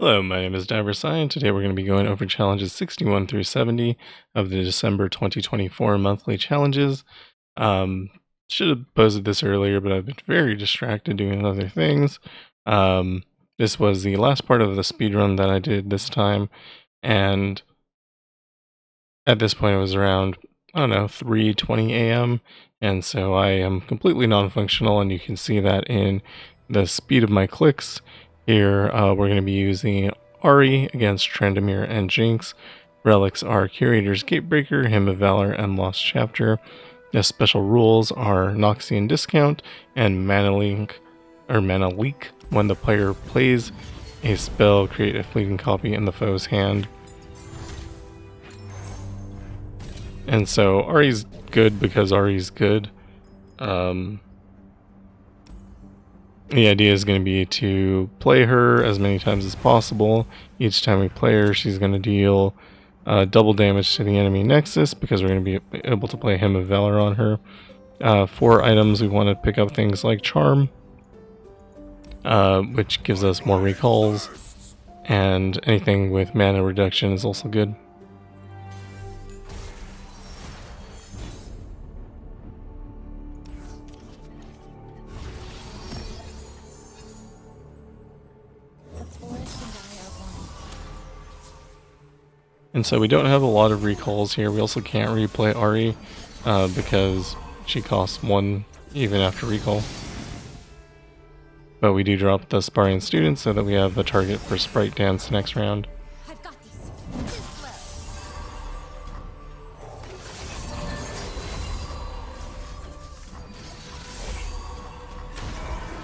Hello, my name is Darius, and today we're going to be going over challenges 61 through 70 of the December 2024 monthly challenges. Should have posted this earlier, but I've been very distracted doing other things. This was the last part of the speedrun that I did this time, and at this point it was around, 3:20 a.m., and so I am completely non-functional, and you can see that in the speed of my clicks. Here, we're going to be using Ahri against Tryndamere and Jinx. Relics are Curator's Gatebreaker, Hymn of Valor, and Lost Chapter. The special rules are Noxian Discount and Mana Leak. When the player plays a spell, create a fleeting copy in the foe's hand. And so Ahri's good because Ahri's good. The idea is going to be to play her as many times as possible. Each time we play her, she's going to deal double damage to the enemy nexus because we're going to be able to play Hymn of Valor on her. 4 items, we want to pick up things like Charm, which gives us more recalls, and anything with mana reduction is also good. And so we don't have a lot of recalls here. We also can't replay Ahri because she costs 1 even after recall. But we do drop the Sparring Student so that we have a target for Sprite Dance next round.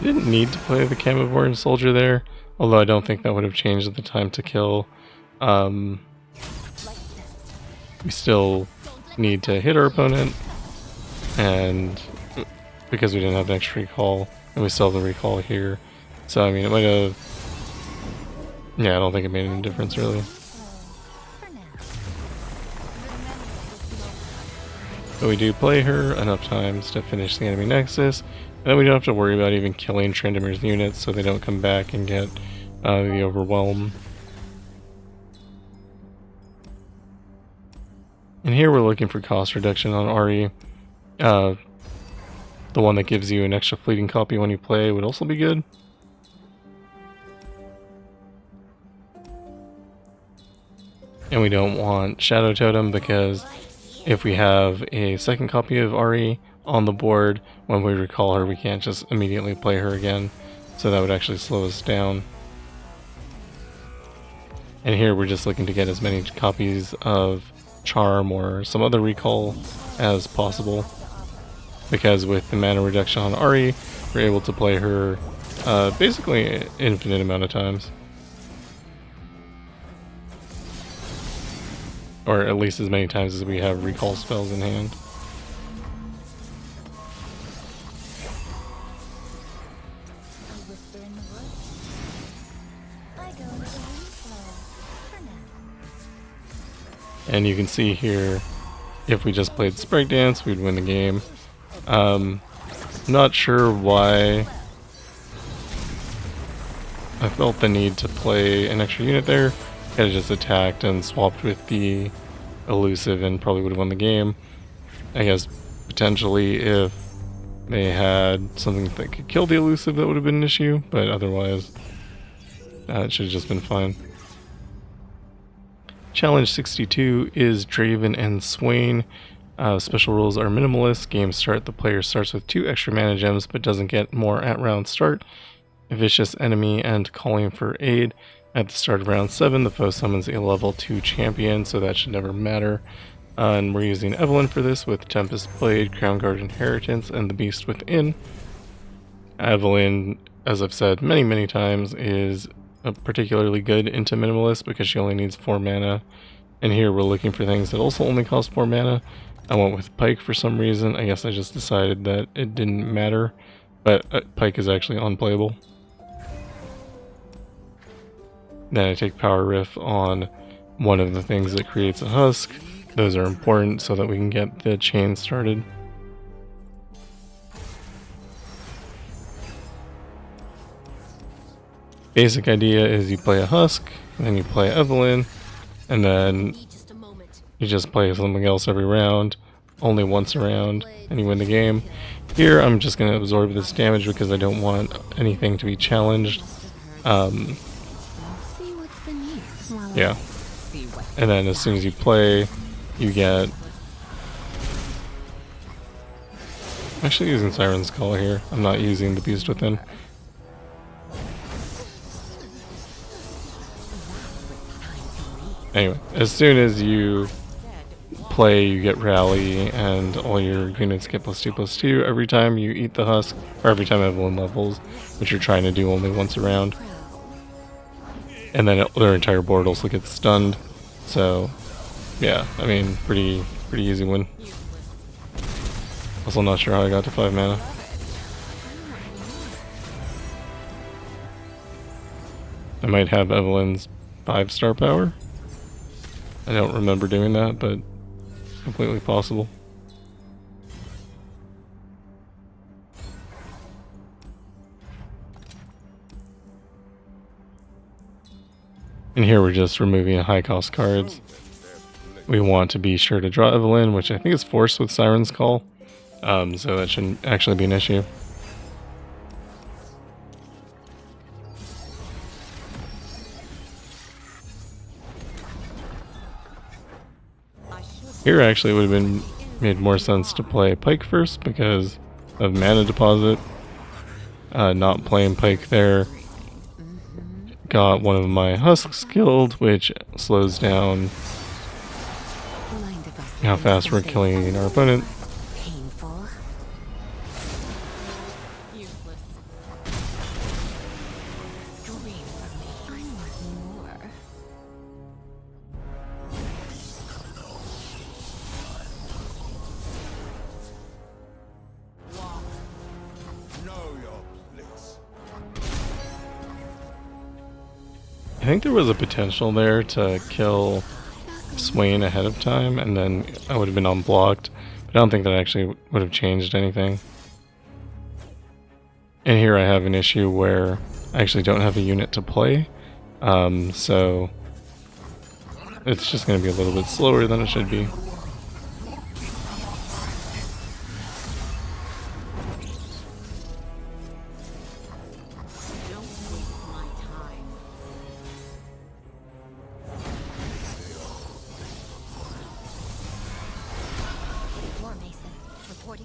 Didn't need to play the Camivorn Soldier there, although I don't think that would have changed the time to kill. We still need to hit our opponent, and because we didn't have an extra recall, and we still have the recall here. So, I mean, it might have... Yeah, I don't think it made any difference, really. But we do play her enough times to finish the enemy nexus, and then we don't have to worry about even killing Tryndamere's units so they don't come back and get the overwhelm. And here we're looking for cost reduction on Ahri. The one that gives you an extra fleeting copy when you play would also be good. And we don't want Shadow Totem because if we have a second copy of Ahri on the board, when we recall her, we can't just immediately play her again. So that would actually slow us down. And here we're just looking to get as many copies of Charm or some other recall as possible, because with the mana reduction on Ahri, we're able to play her basically an infinite amount of times, or at least as many times as we have recall spells in hand. And you can see here, if we just played Sprite Dance, we'd win the game. Not sure why I felt the need to play an extra unit there. Could have just attacked and swapped with the elusive and probably would have won the game. I guess potentially if they had something that could kill the elusive, that would have been an issue, but otherwise it should have just been fine. Challenge 62 is Draven and Swain. Special rules are minimalist. Game start, the player starts with 2 extra mana gems but doesn't get more at round start. A vicious enemy and calling for aid. At the start of round 7, the foe summons a level 2 champion, so that should never matter. And we're using Evelynn for this with Tempest Blade, Crown Guard Inheritance, and the Beast Within. Evelynn, as I've said many times, is particularly good into minimalist because she only needs 4 mana, and here we're looking for things that also only cost 4 mana. I went with Pike for some reason. I guess I just decided that it didn't matter, but Pike is actually unplayable. Then I take Power Riff on one of the things that creates a husk. Those are important so that we can get the chain started. Basic idea is you play a Husk, then you play Evelynn, and then you just play something else every round, only once a round, and you win the game. Here I'm just going to absorb this damage because I don't want anything to be challenged. Yeah. And then as soon as you play, you get... I'm actually using Siren's Call here. I'm not using the Beast Within. Anyway, as soon as you play, you get Rally, and all your units get +2/+2 every time you eat the Husk, or every time Evelynn levels, which you're trying to do only once around. And then their entire board also gets stunned. So, yeah, I mean, pretty easy win. Also not sure how I got to 5 mana. I might have Evelynn's 5-star power. I don't remember doing that, but completely possible. And here we're just removing high cost cards. We want to be sure to draw Evelynn, which I think is forced with Siren's Call. So that shouldn't actually be an issue. Here actually would have made more sense to play Pike first because of mana deposit. Not playing Pike there. Got one of my Husks killed, which slows down how fast we're killing our opponent. I think there was a potential there to kill Swain ahead of time, and then I would have been unblocked, but I don't think that actually would have changed anything. And here I have an issue where I actually don't have a unit to play, so it's just going to be a little bit slower than it should be.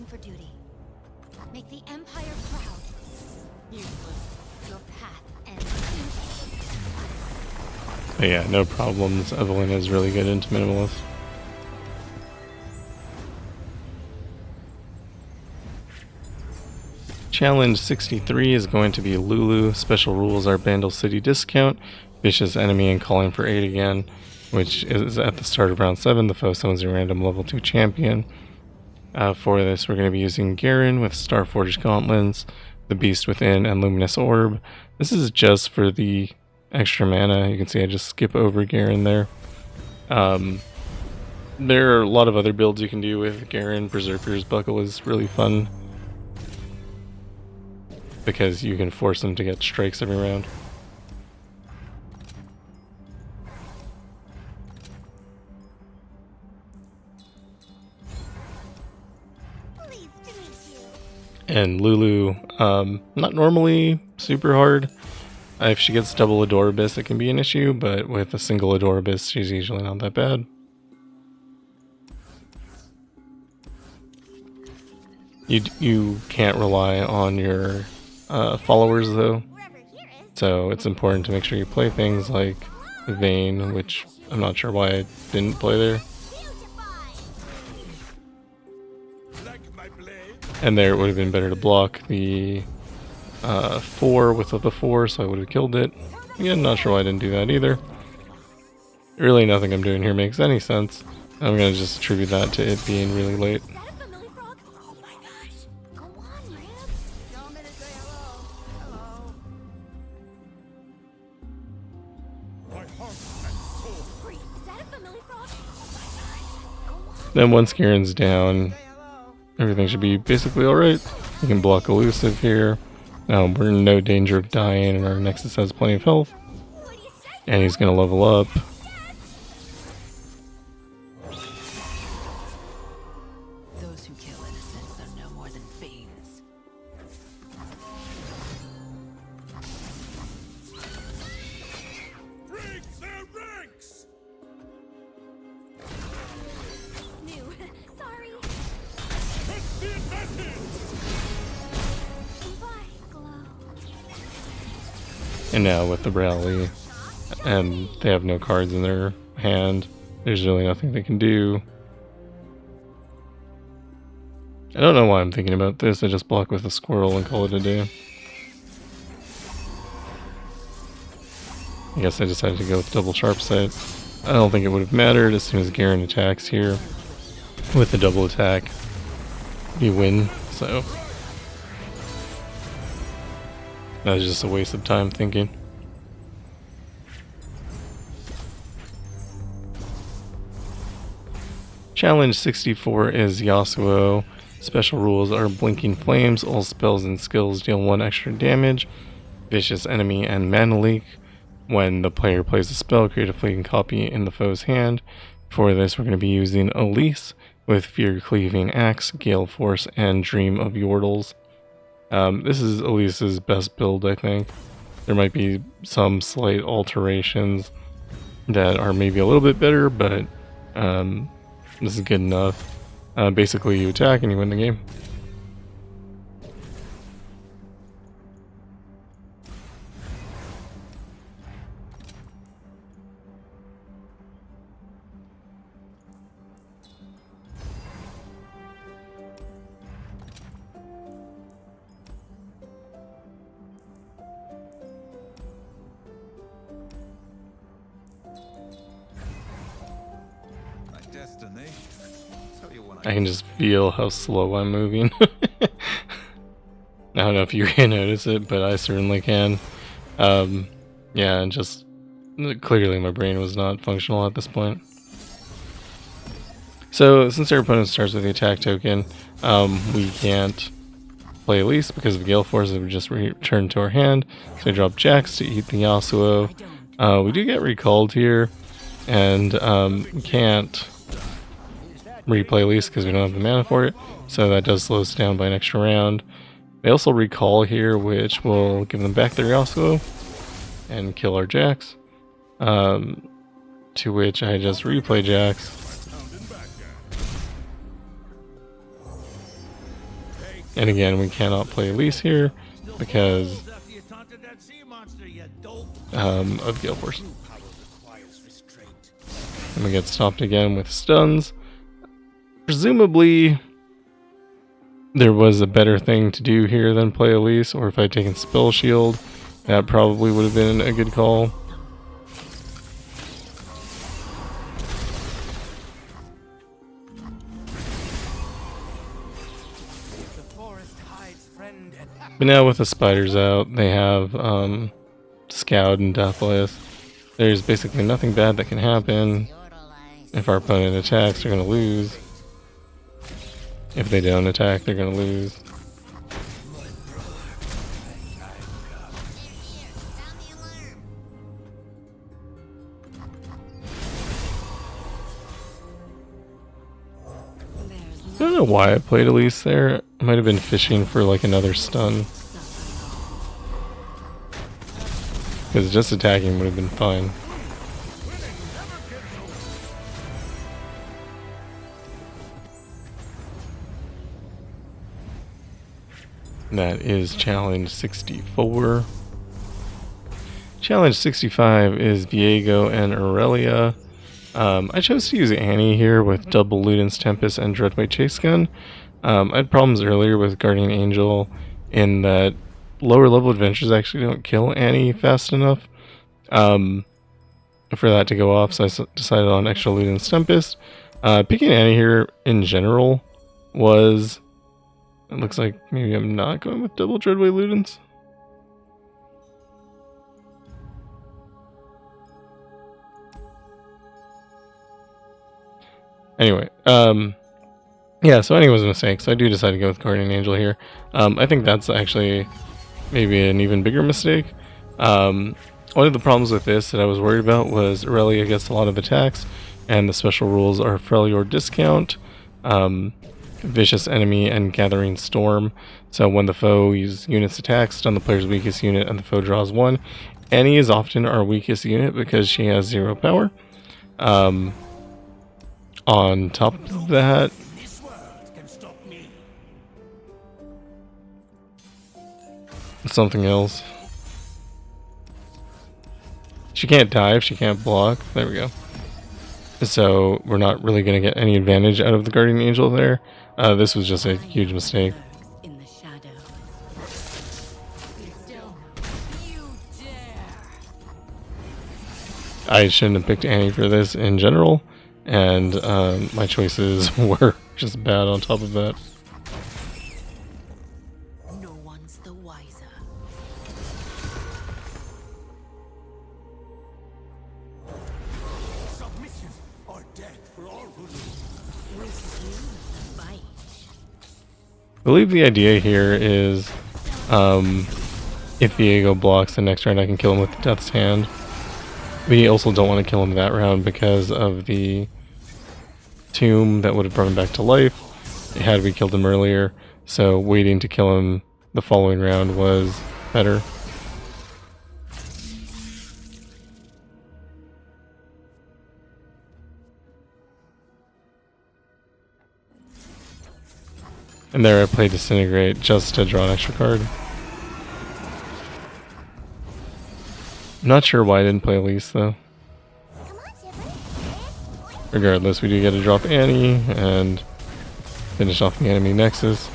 For duty. Make the Empire proud. Useless. Your path ends. But yeah, no problems. Evelynn is really good into Minimalist. Challenge 63 is going to be Lulu. Special rules are Bandle City discount, vicious enemy, and calling for aid again, which is at the start of round 7. The foe summons a random level 2 champion. For this, we're going to be using Garen with Starforged Gauntlets, the Beast Within, and Luminous Orb. This is just for the extra mana. You can see I just skip over Garen there. There are a lot of other builds you can do with Garen. Berserker's Buckle is really fun because you can force them to get strikes every round. And Lulu, not normally super hard. If she gets double Adorabus, it can be an issue, but with a single Adorabus, she's usually not that bad. You can't rely on your followers though, so it's important to make sure you play things like Vayne, which I'm not sure why I didn't play there. And there it would have been better to block the 4 with the 4, so I would have killed it. Again, not sure why I didn't do that either. Really nothing I'm doing here makes any sense. I'm going to just attribute that to it being really late. Then once Garen's down, everything should be basically alright. You can block Elusive here, Now we're in no danger of dying, and our Nexus has plenty of health. And he's gonna level up. Those who kill innocents are no more than fiends. Break their ranks! New. Sorry. Take the advantage! Bye, Glow. And now with the rally, and they have no cards in their hand, there's really nothing they can do. I don't know why I'm thinking about this. I just block with a squirrel and call it a day. I guess I decided to go with double sharp sight. I don't think it would have mattered as soon as Garen attacks here. With the double attack, you win, so that was just a waste of time thinking. Challenge 64 is Yasuo. Special rules are Blinking Flames. All spells and skills deal 1 extra damage. Vicious Enemy and Mana Leak. When the player plays a spell, create a fleeting copy in the foe's hand. For this, we're going to be using Elise with Fear Cleaving Axe, Gale Force, and Dream of Yordles. This is Elise's best build, I think. There might be some slight alterations that are maybe a little bit better, but this is good enough. Basically, you attack and you win the game. My destination. Tell you when I can just feel how slow I'm moving. I don't know if you can notice it, but I certainly can. Yeah, and just clearly my brain was not functional at this point. So since their opponent starts with the attack token, we can't play Elise because of Gale Force. It would just return to our hand. So we drop Jax to eat the Yasuo. We do get recalled here, and we can't replay Elise because we don't have the mana for it, so that does slow us down by an extra round. They also recall here, which will give them back their Yasuo and kill our Jax, to which I just replay Jax. And again, we cannot play Elise here because of Gale Force. And we get stopped again with stuns. Presumably, there was a better thing to do here than play Elise, or if I'd taken Spell Shield, that probably would have been a good call. But now with the spiders out, they have Scout and Deathless. There's basically nothing bad that can happen. If our opponent attacks, they're going to lose. If they don't attack, they're going to lose. I don't know why I played Elise there. I might have been fishing for like another stun. Because just attacking would have been fine. That is challenge 64. Challenge 65 is Viego and Irelia. I chose to use Annie here with double Luden's Tempest and Dreadweight Chase Gun. I had problems earlier with Guardian Angel in that lower level adventures actually don't kill Annie fast enough for that to go off, so I decided on extra Luden's Tempest. Picking Annie here in general was... It looks like maybe I'm not going with double Dreadweight Ludens. Anyway, yeah, so Annie was a mistake, so I do decide to go with Guardian Angel here. I think that's actually maybe an even bigger mistake. One of the problems with this that I was worried about was Irelia gets a lot of attacks, and the special rules are Freljord Discount, Vicious Enemy, and Gathering Storm. So when the foe uses units attack, stun the player's weakest unit, and the foe draws 1. Annie is often our weakest unit because she has 0 power. On top of that, something else. She can't dive, she can't block. There we go. So we're not really going to get any advantage out of the Guardian Angel there. This was just a huge mistake. In the shadows. Still, you dare. I shouldn't have picked Annie for this in general, and my choices were just bad on top of that. No one's the wiser. Submission or death for all who Fight. I believe the idea here is if Viego blocks the next round, I can kill him with Death's Hand. We also don't want to kill him that round because of the tomb that would have brought him back to life had we killed him earlier. So waiting to kill him the following round was better. And there I played Disintegrate just to draw an extra card. I'm not sure why I didn't play Elise though. Regardless, we do get to drop Annie and finish off the enemy Nexus.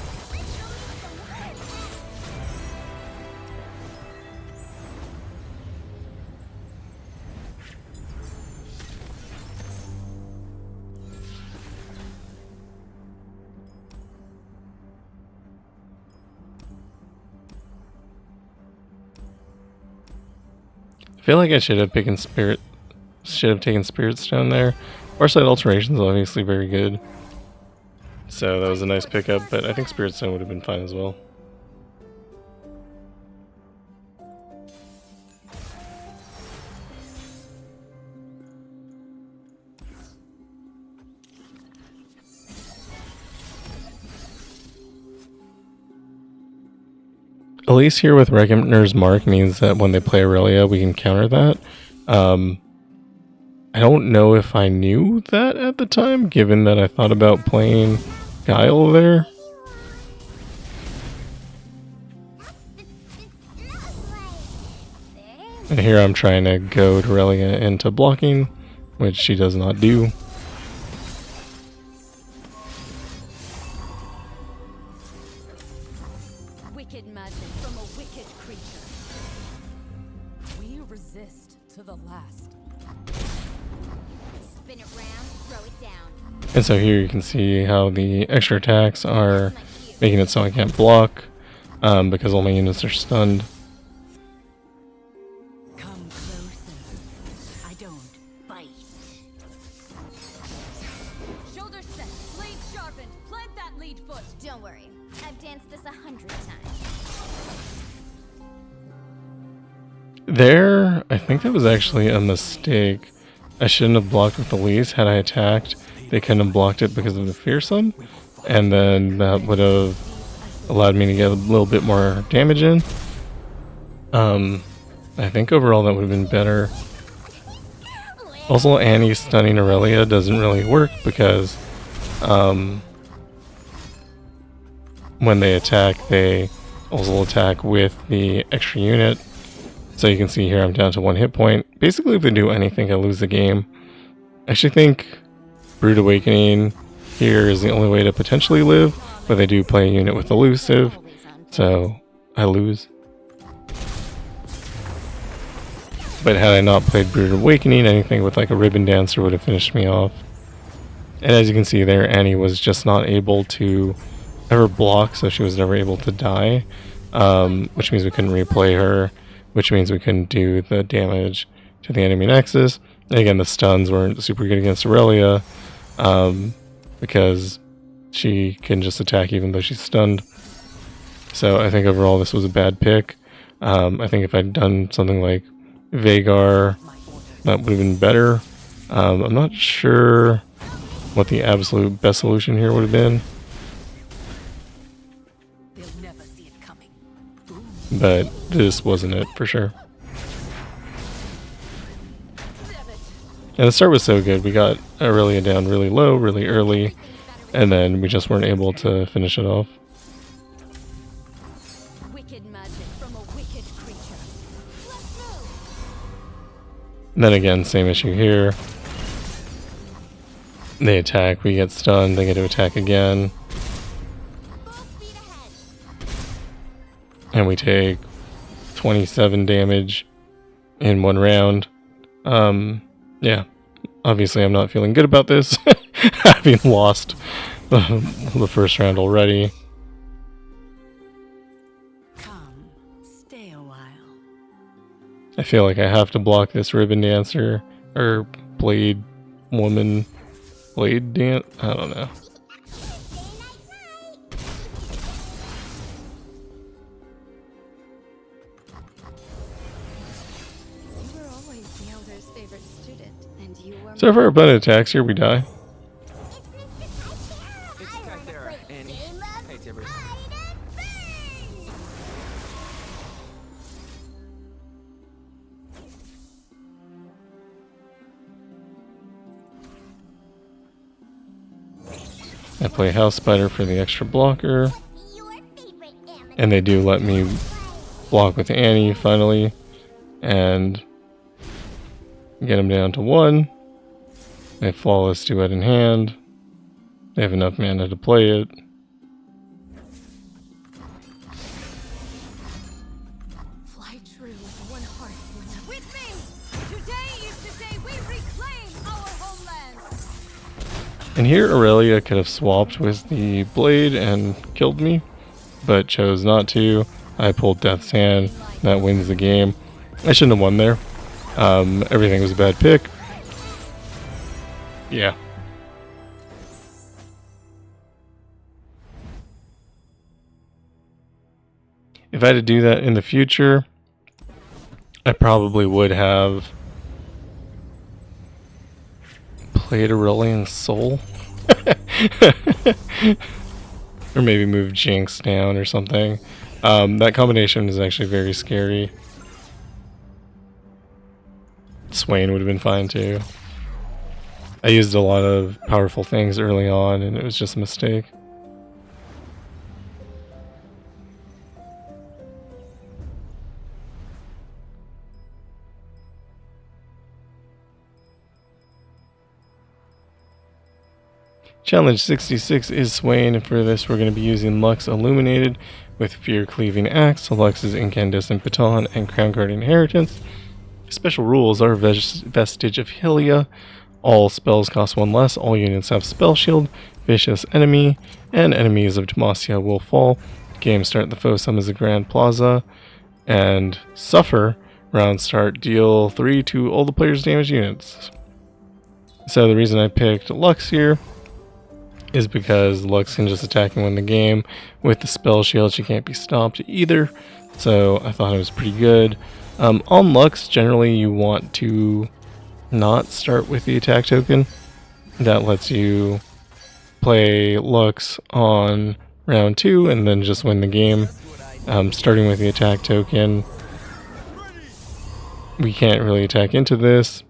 I feel like I should have taken Spirit Stone there. Farsight Alteration's obviously very good. So that was a nice pickup, but I think Spirit Stone would have been fine as well. Elise here with Reckoner's Mark means that when they play Irelia, we can counter that. I don't know if I knew that at the time, given that I thought about playing Guile there. And here I'm trying to goad Irelia into blocking, which she does not do. Wicked magic from a wicked creature. We resist to the last. Spin it round, throw it down. And so here you can see how the extra attacks are making it so I can't block, because all my units are stunned. Come closer. I don't bite. Shoulder set, blade sharpened. Plant that lead foot. Don't worry. I've danced this 100 times. There, I think that was actually a mistake. I shouldn't have blocked with Elise. Had I attacked, they couldn't have blocked it because of the Fearsome, and then that would have allowed me to get a little bit more damage in. I think overall that would have been better. Also, Annie stunning Irelia doesn't really work because when they attack, they also attack with the extra unit. So you can see here I'm down to 1 hit point. Basically, if they do anything, I lose the game. I actually think Brood Awakening here is the only way to potentially live, but they do play a unit with Elusive, so I lose. But had I not played Brood Awakening, anything with like a Ribbon Dancer would have finished me off. And as you can see there, Annie was just not able to ever block, so she was never able to die, which means we couldn't replay her, which means we couldn't do the damage to the enemy Nexus. And again, the stuns weren't super good against Irelia, because she can just attack even though she's stunned. So I think overall this was a bad pick. I think if I'd done something like Vhagar, that would have been better. I'm not sure what the absolute best solution here would have been, They'll never see it coming. but this wasn't it for sure. And the start was so good. We got Irelia down really low, really early, and then we just weren't able to finish it off. Wicked magic from a wicked creature. Let's move. And then again, same issue here. They attack, we get stunned, they get to attack again. Full speed ahead. And we take 27 damage in one round. Yeah. Obviously I'm not feeling good about this, having lost the first round already. Come, stay a while. I feel like I have to block this ribbon dancer, or blade woman, blade dance, I don't know. You were always the Elder's favorite student, and you were. So if our opponent attacks here, we die. It's back there, Annie. Hey, Tibbers. I play House Spider for the extra blocker. And they do let me block with Annie finally. And get him down to 1. They have flawless duet in hand. They have enough mana to play it. Fly true with one heart. With me! Today is the day we reclaim our homeland! And here Irelia could have swapped with the blade and killed me, but chose not to. I pulled Death's Hand. That wins the game. I shouldn't have won there. Everything was a bad pick. Yeah. If I had to do that in the future, I probably would have played Aurelian's Soul. Or maybe move Jinx down or something. That combination is actually very scary. Swain would have been fine too. I used a lot of powerful things early on and it was just a mistake. Challenge 66 is Swain, and for this we're going to be using Lux Illuminated with Fear Cleaving Axe, Lux's Incandescent Baton, and Crown Guard Inheritance. Special rules are Vestige of Hylia, all spells cost 1 less, all units have Spell Shield, Vicious Enemy, and enemies of Demacia will fall. Game start, the foe summons a Grand Plaza, and Suffer, round start, deal 3 to all the players' damage units. So the reason I picked Lux here is because Lux can just attack and win the game. With the Spell Shield, she can't be stopped either, so I thought it was pretty good. On Lux, generally you want to not start with the attack token. That lets you play Lux on round 2 and then just win the game. Starting with the attack token, we can't really attack into this,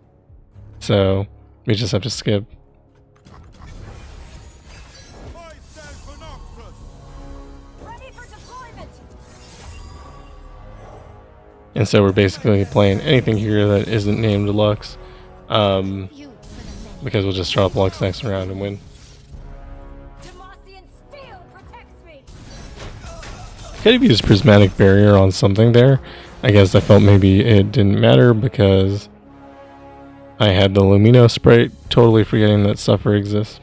so we just have to skip. Ready for deployment! And so we're basically playing anything here that isn't named Lux, You because we'll just drop Lux next round and win. Demacian steel protects me! Could have used Prismatic Barrier on something there. I guess I felt maybe it didn't matter because I had the Lumino Sprite, totally forgetting that Suffer exists.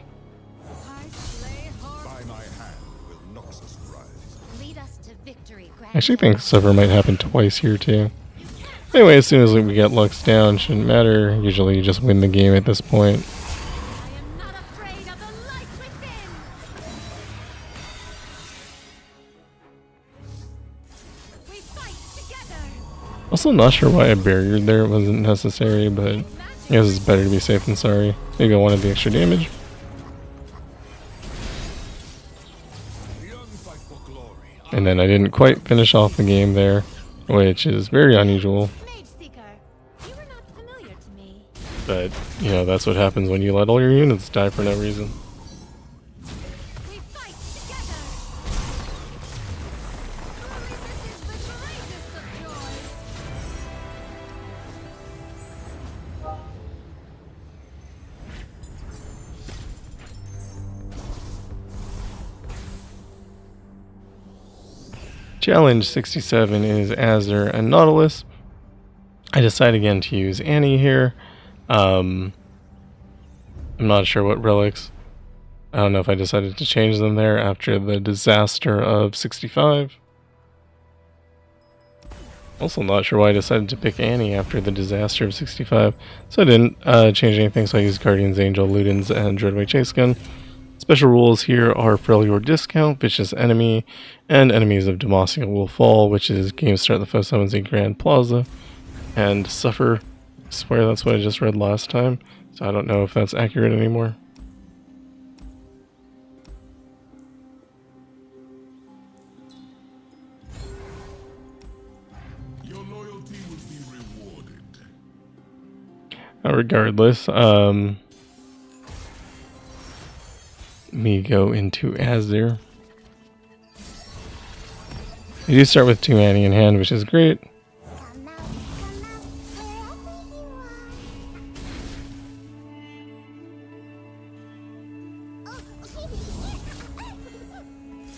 I slay hard. By my hand will Noxus rise. Lead us to victory, I actually think Suffer might happen twice here too. Anyway, as soon as we get Lux down, shouldn't matter. Usually you just win the game at this point. I am not afraid of the light within! We fight together! Also not sure why I barriered there. It wasn't necessary, but I guess it's better to be safe than sorry. Maybe I wanted the extra damage. And then I didn't quite finish off the game there, which is very unusual. Mage Seeker, you were not familiar to me. But, you know, that's what happens when you let all your units die for no reason. We fight together. Truly, this is the greatest of joys. Challenge 67 is Azir and Nautilus. I decide again to use Annie here. I'm not sure what relics. I don't know if I decided to change them there after the disaster of 65. Also not sure why I decided to pick Annie after the disaster of 65. So I didn't change anything, so I used Guardian's Angel, Ludens, and Dreadway Chase Gun. Special rules here are Failure Discount, Vicious Enemy, and Enemies of Demacia will fall, which is Game Start the Foe Summons a Grand Plaza, and Suffer. I swear that's what I just read last time, so I don't know if that's accurate anymore. Your loyalty would be rewarded. Regardless, me go into Azir. I do start with 2 Annie in hand, which is great.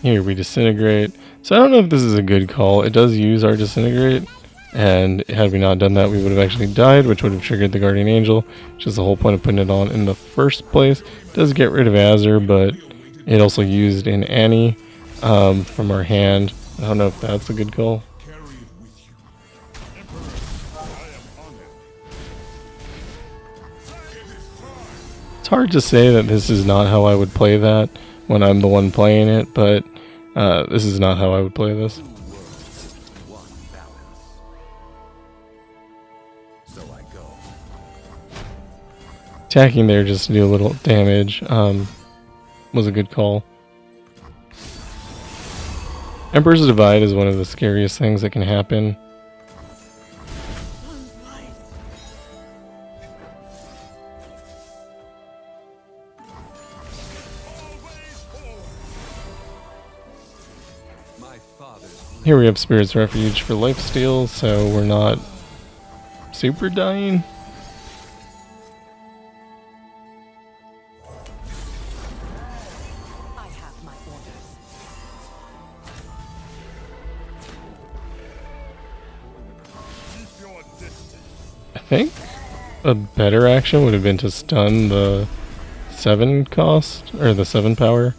Here we disintegrate. So I don't know if this is a good call. It does use our disintegrate, and had we not done that, we would have actually died, which would have triggered the Guardian Angel, which is the whole point of putting it on in the first place. It does get rid of Azir, but it also used in Annie from our hand. I don't know if that's a good call. Carry it with you. Emperor, I am honored. It's hard to say that this is not how I would play that when I'm the one playing it, but this is not how I would play this. One balance. So I go. Attacking there just to do a little damage was a good call. Emperor's Divide is one of the scariest things that can happen. My father's Here we have Spirit's Refuge for lifesteal, so we're not super dying. I have my orders. Keep your distance. I think a better action would have been to stun the 7 cost, or the 7 power,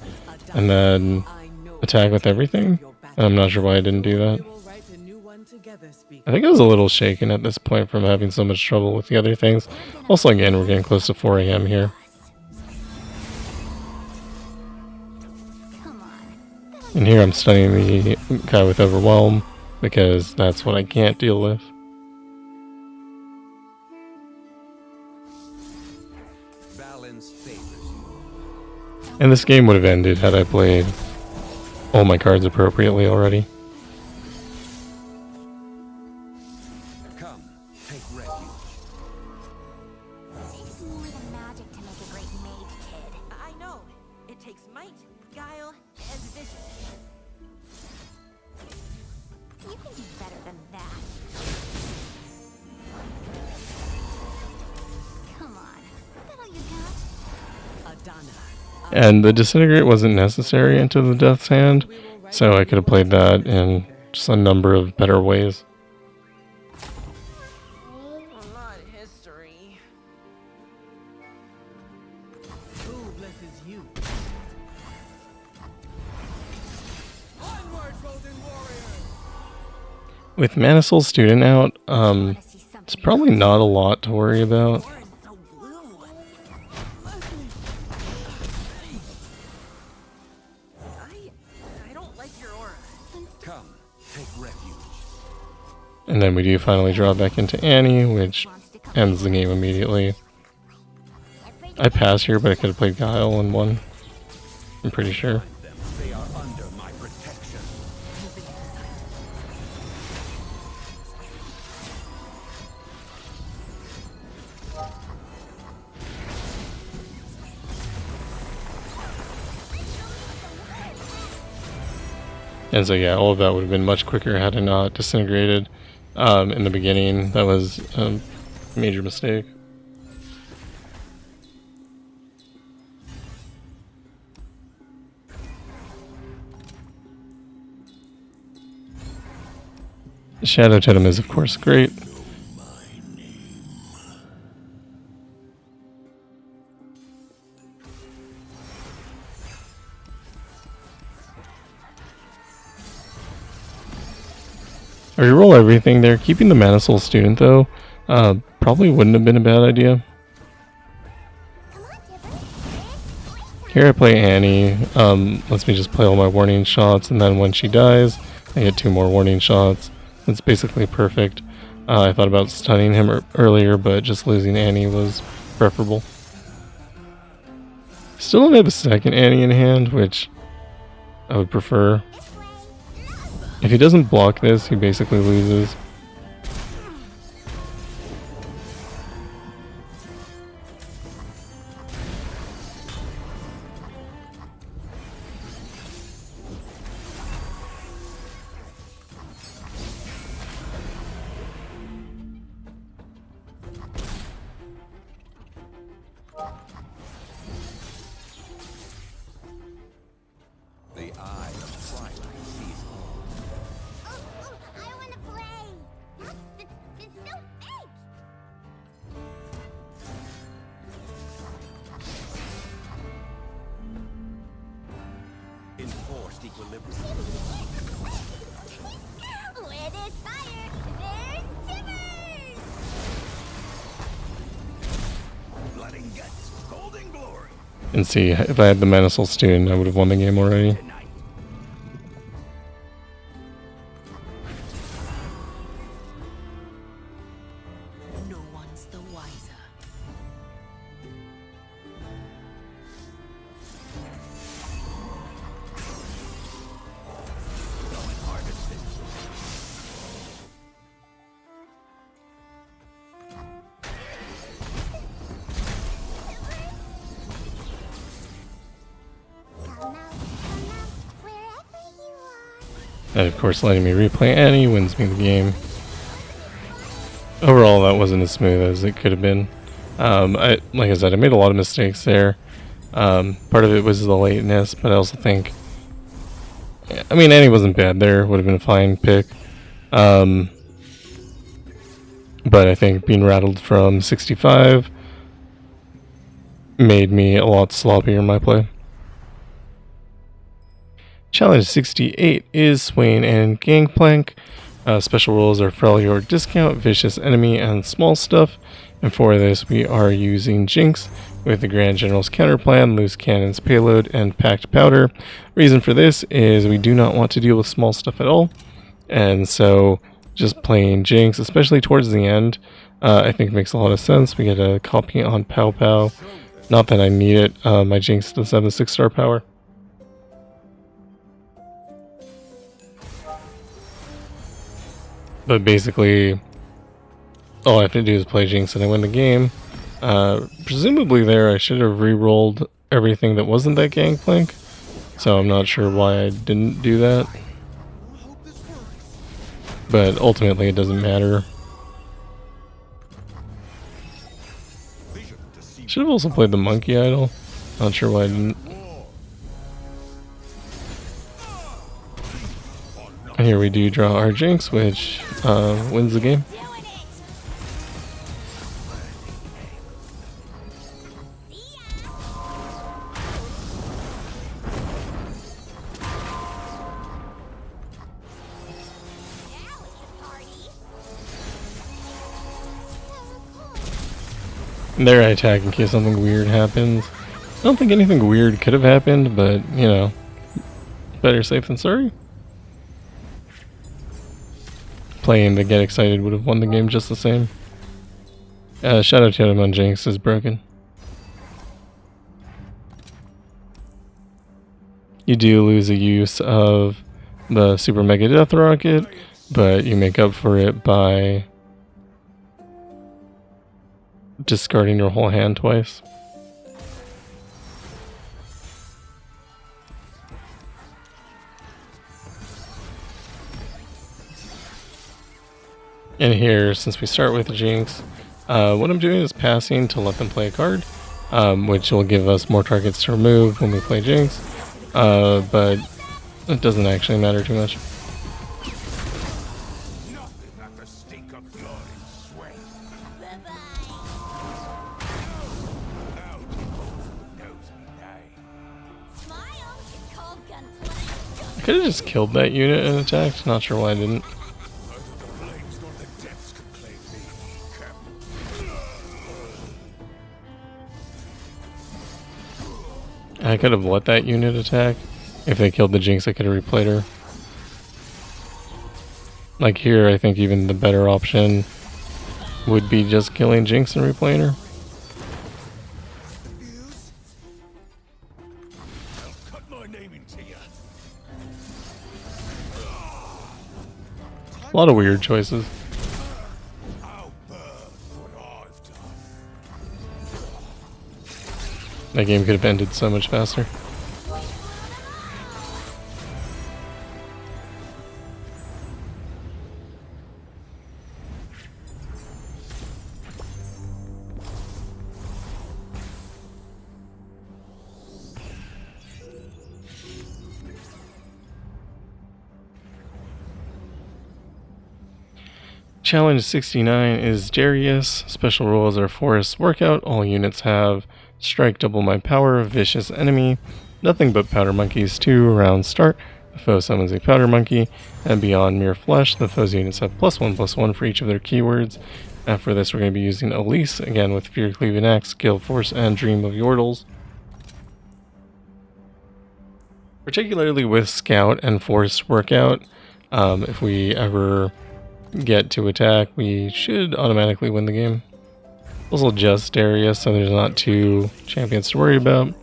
and then I know attack with everything. your battle. I'm not sure why I didn't do that. We will write a new one together, speak. I think I was a little shaken at this point from having so much trouble with the other things. Also, again, we're getting close to 4 AM here. Come on. And here I'm stunning the guy with Overwhelm, because that's what I can't deal with. Balance favors you. And this game would have ended had I played all my cards appropriately already. Come, take refuge. Takes more than magic to make a great mage, kid. I know. It takes might, guile, and vision. You can do better than that. Come on. That all you got? Adana. And the Disintegrate wasn't necessary into the Death's Hand, so I could have played that in just a number of better ways. Not history. Who blesses you? Onward, golden warrior! With Mana Soul Student out, Wanna see something it's probably not a lot to worry about. You're so blue. I don't like your aura. Come, take refuge. And then we do finally draw back into Annie, which ends the game immediately. I pass here, but I could have played Guile and won. I'm pretty sure. They are under my protection. And so yeah, all of that would have been much quicker had I not disintegrated in the beginning. That was a major mistake. The Shadow Totem is of course great. I reroll everything there. Keeping the Mana Soul Student though, probably wouldn't have been a bad idea. Here I play Annie, lets me just play all my warning shots, and then when she dies, I get 2 more warning shots. It's basically perfect. I thought about stunning him earlier, but just losing Annie was preferable. Still don't have a second Annie in hand, which I would prefer. If he doesn't block this, he basically loses. The eye of twilight sees all. I want to play. It's so big. Enforced equilibrium. Where there's fire, there's timbers. Blood and guts, golden glory. And see, if I had the Mana Soul Student, I would have won the game already. Tonight. No one's the wiser. Go and harvest it. Come out, wherever you are. And of course letting me replay Annie wins me the game. Overall that wasn't as smooth as it could have been. Like I said, I made a lot of mistakes there. Part of it was the lateness, but I also think, I mean, Annie wasn't bad there, would have been a fine pick. But I think being rattled from 65 made me a lot sloppier in my play. Challenge 68 is Swain and Gangplank. Special rules are Failure or Discount, Vicious Enemy, and Small Stuff. And for this, we are using Jinx with the Grand General's Counter Plan, Loose Cannon's Payload, and Packed Powder. Reason for this is we do not want to deal with small stuff at all. And so just playing Jinx, especially towards the end, I think makes a lot of sense. We get a copy on Pow Pow. Not that I need it. My Jinx does have a 6-star power. But basically, all I have to do is play Jinx and I win the game. Presumably there I should have re-rolled everything that wasn't that Gangplank. So I'm not sure why I didn't do that. But ultimately it doesn't matter. Should have also played the Monkey Idol. Not sure why I didn't. And here we do draw our Jinx, which wins the game. And there I attack in case something weird happens. I don't think anything weird could have happened, but, you know, better safe than sorry. playing the Get Excited would have won the game just the same. Shadow Totem on Jinx is broken. You do lose a use of the Super Mega Death Rocket, but you make up for it by discarding your whole hand twice. And here, since we start with Jinx, what I'm doing is passing to let them play a card, which will give us more targets to remove when we play Jinx, but it doesn't actually matter too much. Nothing like the stink of blood and sweat. Knows me name. Smile. It's called Gangplank. I could have just killed that unit and attacked, not sure why I didn't. Neither the flames nor the depths could claim me, Captain. I could have let that unit attack. If they killed the Jinx, I could have replayed her. Like here, I think even the better option would be just killing Jinx and replaying her. I'll cut my name into you. A lot of weird choices. I'll burn what I've done. That game could have ended so much faster. Challenge 69 is Darius. Special rules are Forest Workout. All units have Strike Double My Power, Vicious Enemy, Nothing But Powder Monkeys 2 round start. The foe summons a Powder Monkey, and beyond Mere Flesh, the foe's units have +1/+1 for each of their keywords. After this, we're going to be using Elise, again with Fear Cleaving Axe, Gale Force, and Dream of Yordles. Particularly with Scout and Forest Workout, if we ever get to attack, we should automatically win the game. Also just Darius, so there's not two champions to worry about.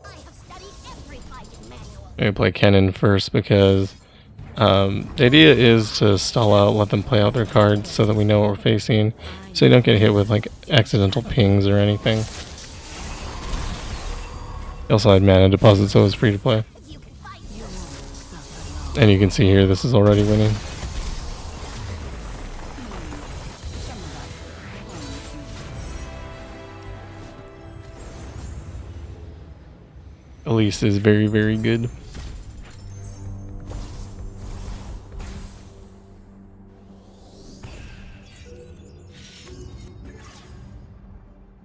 I have studied every fighting manual. I'm gonna play Kennen first because the idea is to stall out, let them play out their cards so that we know what we're facing, so you don't get hit with like accidental pings or anything. They also had mana deposit, so it was free to play. You can fight. And you can see here, this is already winning. Elise is very, very good.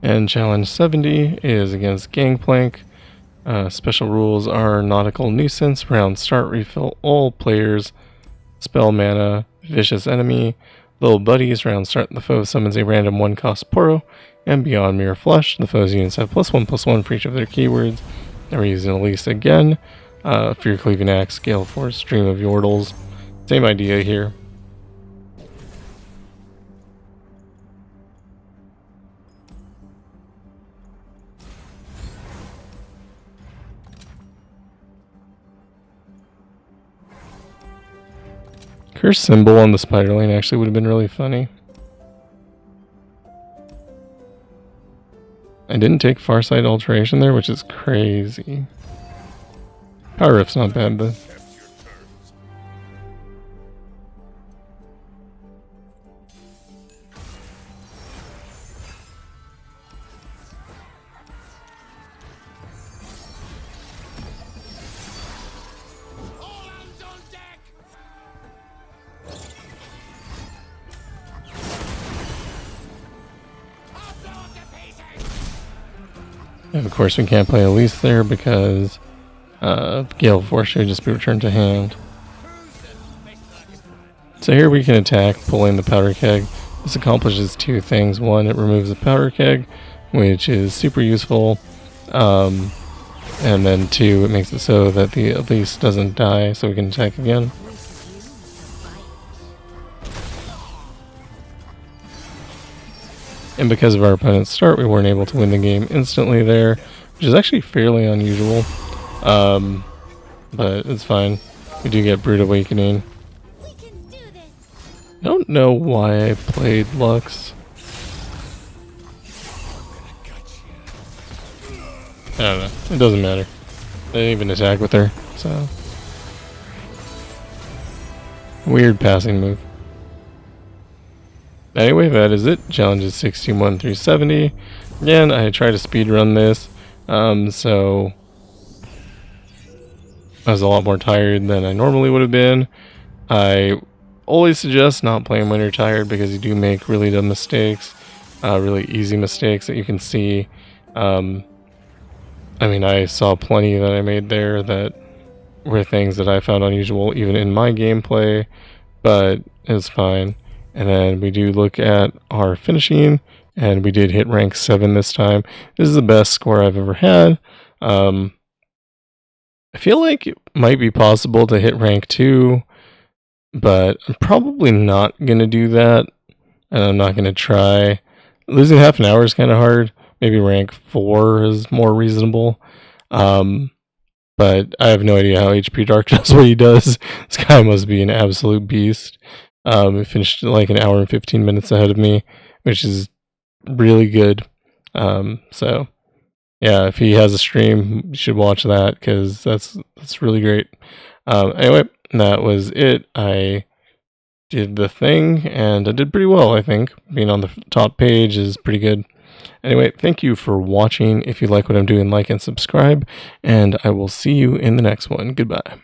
And challenge 70 is against Gangplank. Special rules are Nautical Nuisance, round start, refill all players, spell mana, vicious enemy, little buddies, round start, the foe summons a random 1-cost Poro, and beyond Mere Flesh, the foe's units have +1/+1 for each of their keywords. And we're using Elise again, Fear Cleaving Axe, Gale Force, Dream of Yordles. Same idea here. Curse symbol on the spider lane actually would have been really funny. I didn't take Farsight Alteration there, which is crazy. Power Rift's not bad though. Kept your terms. All hands on deck! I'll blow up the pieces! And of course we can't play Elise there because Gale Force should just be returned to hand. So here we can attack, pulling the Powder Keg. This accomplishes two things. One, it removes the powder keg, which is super useful. And then two, it makes it so that the Elise doesn't die, so we can attack again. And because of our opponent's start, we weren't able to win the game instantly there, which is actually fairly unusual. But it's fine. We do get Brood Awakening. We can do this. I don't know why I played Lux. I don't know. It doesn't matter. I didn't even attack with her, so. Weird passing move. Anyway, that is it. Challenges 61 through 70. Again, I tried to speedrun this, so I was a lot more tired than I normally would have been. I always suggest not playing when you're tired because you do make really dumb mistakes, really easy mistakes that you can see. I mean, I saw plenty that I made there that were things that I found unusual even in my gameplay, but it's fine. And then we do look at our finishing, and we did hit rank 7 this time. This is the best score I've ever had. I feel like it might be possible to hit rank 2, but I'm probably not going to do that, and I'm not going to try. Losing half an hour is kind of hard. Maybe rank 4 is more reasonable. But I have no idea how HP Dark does what he does. This guy must be an absolute beast. He finished like an hour and 15 minutes ahead of me, which is really good. So yeah, if he has a stream, you should watch that because that's really great. Anyway, that was it. I did the thing and I did pretty well, I think. Being on the top page is pretty good. Anyway, thank you for watching. If you like what I'm doing, like and subscribe, and I will see you in the next one. Goodbye.